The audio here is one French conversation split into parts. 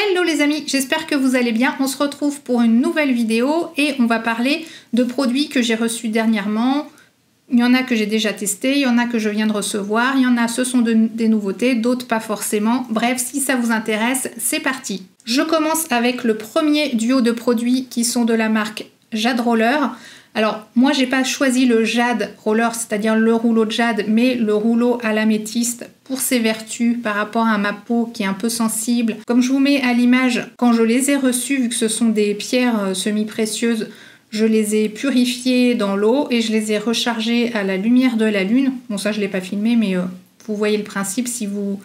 Hello les amis, j'espère que vous allez bien. On se retrouve pour une nouvelle vidéo et on va parler de produits que j'ai reçus dernièrement. Il y en a que j'ai déjà testé, il y en a que je viens de recevoir, il y en a ce sont des nouveautés, d'autres pas forcément. Bref, si ça vous intéresse, c'est parti. Je commence avec le premier duo de produits qui sont de la marque Jade Roller. Alors moi j'ai pas choisi le Jade Roller, c'est-à-dire le rouleau de jade, mais le rouleau à l'améthyste pour ses vertus par rapport à ma peau qui est un peu sensible. Comme je vous mets à l'image, quand je les ai reçus, vu que ce sont des pierres semi-précieuses, je les ai purifiées dans l'eau et je les ai rechargées à la lumière de la lune. Bon ça je l'ai pas filmé, mais vous voyez le principe, si vous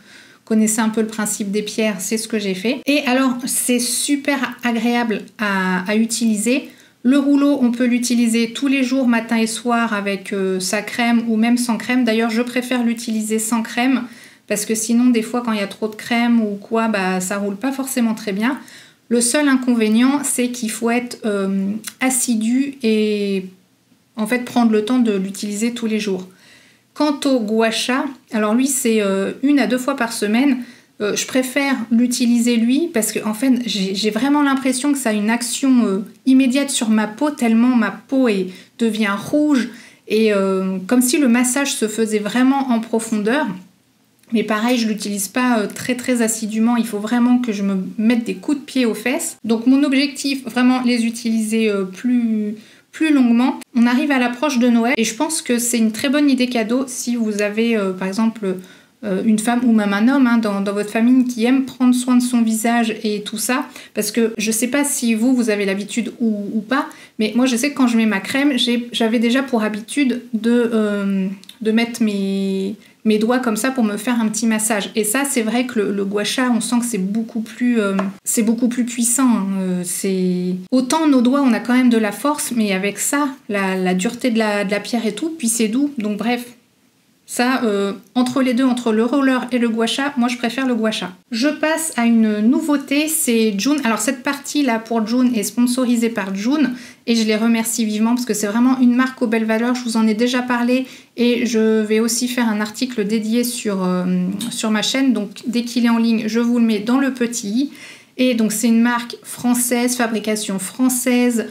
connaissez un peu le principe des pierres, c'est ce que j'ai fait. Et alors c'est super agréable à utiliser. Le rouleau, on peut l'utiliser tous les jours, matin et soir, avec sa crème ou même sans crème. D'ailleurs, je préfère l'utiliser sans crème parce que sinon, des fois, quand il y a trop de crème ou quoi, bah, ça roule pas forcément très bien. Le seul inconvénient, c'est qu'il faut être assidu et en fait prendre le temps de l'utiliser tous les jours. Quant au gua sha, alors lui, c'est 1 à 2 fois par semaine. Je préfère l'utiliser lui parce que en fait j'ai vraiment l'impression que ça a une action immédiate sur ma peau tellement ma peau devient rouge et comme si le massage se faisait vraiment en profondeur. Mais pareil, je l'utilise pas très assidûment, il faut vraiment que je me mette des coups de pied aux fesses. Donc mon objectif, vraiment les utiliser plus longuement. On arrive à l'approche de Noël et je pense que c'est une très bonne idée cadeau si vous avez par exemple une femme ou même un homme dans votre famille qui aime prendre soin de son visage et tout ça, parce que je sais pas si vous avez l'habitude ou pas, mais moi je sais que quand je mets ma crème, j'avais déjà pour habitude de mettre mes doigts comme ça pour me faire un petit massage. Et ça, c'est vrai que le gua sha, on sent que c'est beaucoup plus puissant. C'est autant nos doigts, on a quand même de la force, mais avec ça, la dureté de la pierre et tout, puis c'est doux. Donc bref. Ça, entre les deux, entre le roller et le gua sha, moi je préfère le gua sha. Je passe à une nouveauté, c'est June. Alors cette partie-là pour June est sponsorisée par June et je les remercie vivement parce que c'est vraiment une marque aux belles valeurs. Je vous en ai déjà parlé et je vais aussi faire un article dédié sur ma chaîne. Donc dès qu'il est en ligne, je vous le mets dans le petit i. Et donc c'est une marque française, fabrication française,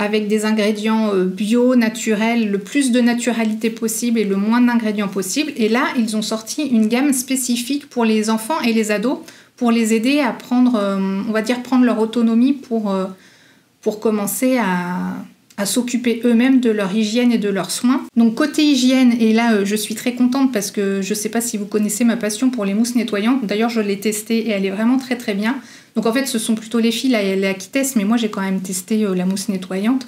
avec des ingrédients bio, naturels, le plus de naturalité possible et le moins d'ingrédients possible. Et là, ils ont sorti une gamme spécifique pour les enfants et les ados, pour les aider à prendre, on va dire, prendre leur autonomie pour commencer à s'occuper eux-mêmes de leur hygiène et de leurs soins. Donc côté hygiène, et là je suis très contente parce que je sais pas si vous connaissez ma passion pour les mousses nettoyantes. D'ailleurs je l'ai testée et elle est vraiment très bien. Donc en fait ce sont plutôt les filles là qui testent, mais moi j'ai quand même testé la mousse nettoyante.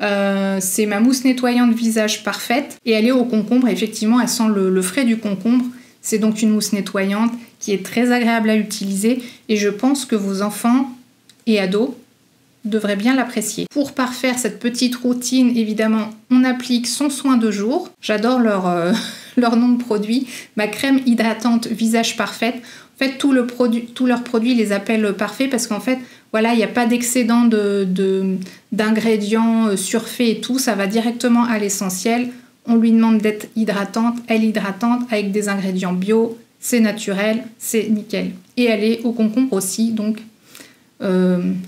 C'est ma mousse nettoyante visage parfaite et elle est au concombre. Effectivement elle sent le frais du concombre. C'est donc une mousse nettoyante qui est très agréable à utiliser et je pense que vos enfants et ados devrait bien l'apprécier. Pour parfaire cette petite routine, évidemment, on applique son soin de jour. J'adore leur nom de produit. Ma crème hydratante visage parfaite. En fait, tous leurs produits les appellent parfaits parce qu'en fait, voilà, il n'y a pas d'excédent d'ingrédients surfaits et tout. Ça va directement à l'essentiel. On lui demande d'être hydratante. Elle est hydratante avec des ingrédients bio. C'est naturel, c'est nickel. Et elle est au concombre aussi, donc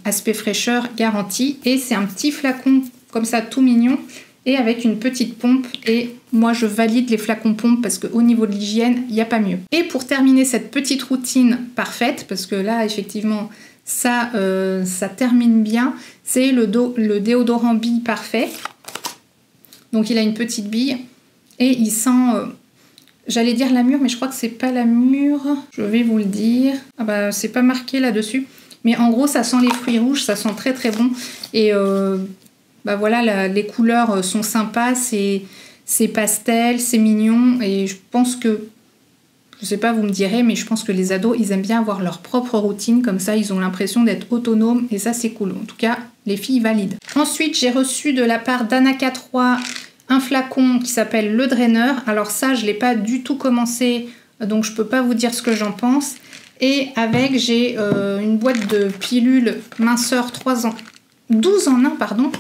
aspect fraîcheur garanti. Et c'est un petit flacon comme ça tout mignon et avec une petite pompe, et moi je valide les flacons pompes parce qu'au niveau de l'hygiène il n'y a pas mieux. Et pour terminer cette petite routine parfaite, parce que là effectivement ça termine bien, c'est le déodorant bille parfait. Donc il a une petite bille et il sent j'allais dire la mûre, mais je crois que c'est pas la mûre, je vais vous le dire. Ah bah c'est pas marqué là-dessus. Mais en gros, ça sent les fruits rouges, ça sent très bon. Et bah voilà, les couleurs sont sympas, c'est pastel, c'est mignon. Et je pense que, je sais pas, vous me direz, mais je pense que les ados, ils aiment bien avoir leur propre routine. Comme ça, ils ont l'impression d'être autonomes. Et ça, c'est cool. En tout cas, les filles valident. Ensuite, j'ai reçu de la part d'Anaka 3 un flacon qui s'appelle le draineur. Alors ça, je l'ai pas du tout commencé, donc je peux pas vous dire ce que j'en pense. Et avec, j'ai une boîte de pilules minceur 12 en 1, pardon,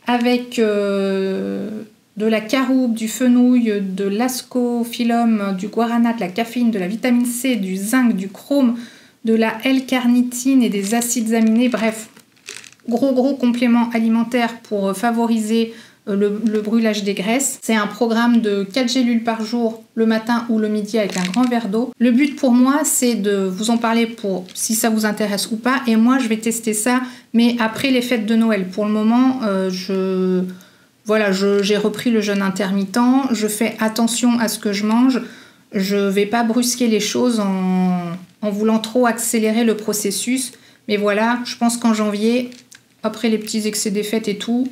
avec de la caroube, du fenouil, de l'ascophyllum, du guarana, de la caféine, de la vitamine C, du zinc, du chrome, de la L-carnitine et des acides aminés. Bref, gros complément alimentaire pour favoriser le brûlage des graisses. C'est un programme de 4 gélules par jour le matin ou le midi avec un grand verre d'eau. Le but pour moi, c'est de vous en parler pour si ça vous intéresse ou pas. Et moi, je vais tester ça, mais après les fêtes de Noël. Pour le moment, j'ai repris le jeûne intermittent. Je fais attention à ce que je mange. Je ne vais pas brusquer les choses en voulant trop accélérer le processus. Mais voilà, je pense qu'en janvier, après les petits excès des fêtes et tout,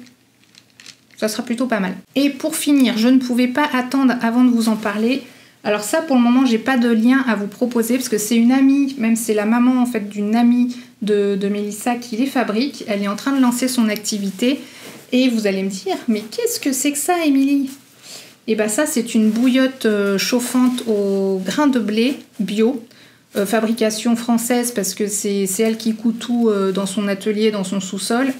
ça sera plutôt pas mal. Et pour finir, je ne pouvais pas attendre avant de vous en parler. Alors ça, pour le moment, j'ai pas de lien à vous proposer parce que c'est une amie, même c'est la maman en fait d'une amie de Mélissa qui les fabrique. Elle est en train de lancer son activité. Et vous allez me dire, mais qu'est-ce que c'est que ça, Émilie? Et bien ça, c'est une bouillotte chauffante au grain de blé bio. Fabrication française parce que c'est elle qui coud tout dans son atelier, dans son sous-sol.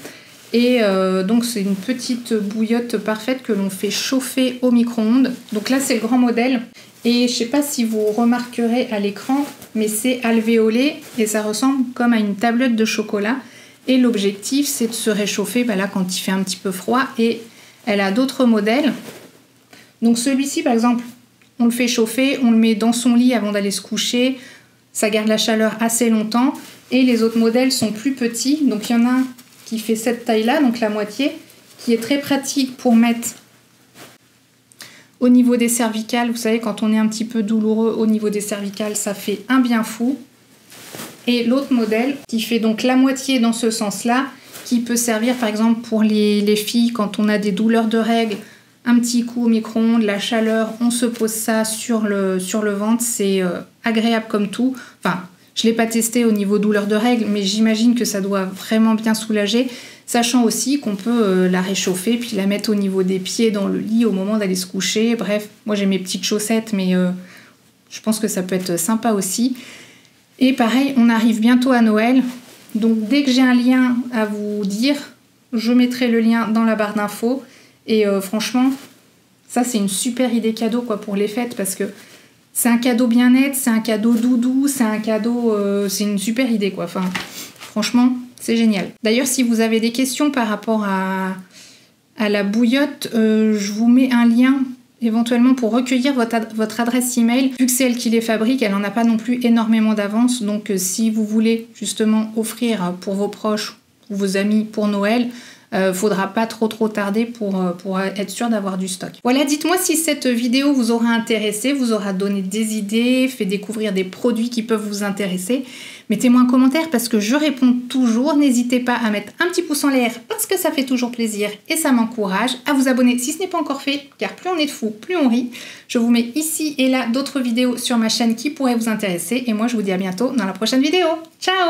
Et donc c'est une petite bouillotte parfaite que l'on fait chauffer au micro-ondes. Donc là c'est le grand modèle. Et je sais pas si vous remarquerez à l'écran, mais c'est alvéolé et ça ressemble comme à une tablette de chocolat. Et l'objectif c'est de se réchauffer là quand il fait un petit peu froid. Et elle a d'autres modèles. Donc celui-ci par exemple, on le fait chauffer, on le met dans son lit avant d'aller se coucher. Ça garde la chaleur assez longtemps. Et les autres modèles sont plus petits. Donc il y en a un qui fait cette taille-là, donc la moitié, qui est très pratique pour mettre au niveau des cervicales. Vous savez, quand on est un petit peu douloureux au niveau des cervicales, ça fait un bien fou. Et l'autre modèle, qui fait donc la moitié dans ce sens-là, qui peut servir par exemple pour les filles quand on a des douleurs de règles, un petit coup au micro-ondes, la chaleur, on se pose ça sur le ventre, c'est agréable comme tout. Enfin, je ne l'ai pas testé au niveau douleur de règles, mais j'imagine que ça doit vraiment bien soulager, sachant aussi qu'on peut la réchauffer, puis la mettre au niveau des pieds dans le lit au moment d'aller se coucher. Bref, moi j'ai mes petites chaussettes, mais je pense que ça peut être sympa aussi. Et pareil, on arrive bientôt à Noël, donc dès que j'ai un lien à vous dire, je mettrai le lien dans la barre d'infos. Et franchement, ça c'est une super idée cadeau quoi, pour les fêtes, parce que c'est un cadeau bien-être, c'est un cadeau doudou, c'est un cadeau... c'est une super idée quoi. Enfin, franchement, c'est génial. D'ailleurs, si vous avez des questions par rapport à la bouillotte, je vous mets un lien éventuellement pour recueillir votre adresse email. Vu que c'est elle qui les fabrique, elle n'en a pas non plus énormément d'avance. Donc si vous voulez justement offrir pour vos proches ou vos amis pour Noël, faudra pas trop tarder pour être sûr d'avoir du stock. Voilà, dites-moi si cette vidéo vous aura intéressé, vous aura donné des idées, fait découvrir des produits qui peuvent vous intéresser. Mettez-moi un commentaire parce que je réponds toujours. N'hésitez pas à mettre un petit pouce en l'air parce que ça fait toujours plaisir et ça m'encourage. À vous abonner si ce n'est pas encore fait, car plus on est de fous, plus on rit. Je vous mets ici et là d'autres vidéos sur ma chaîne qui pourraient vous intéresser. Et moi, je vous dis à bientôt dans la prochaine vidéo. Ciao!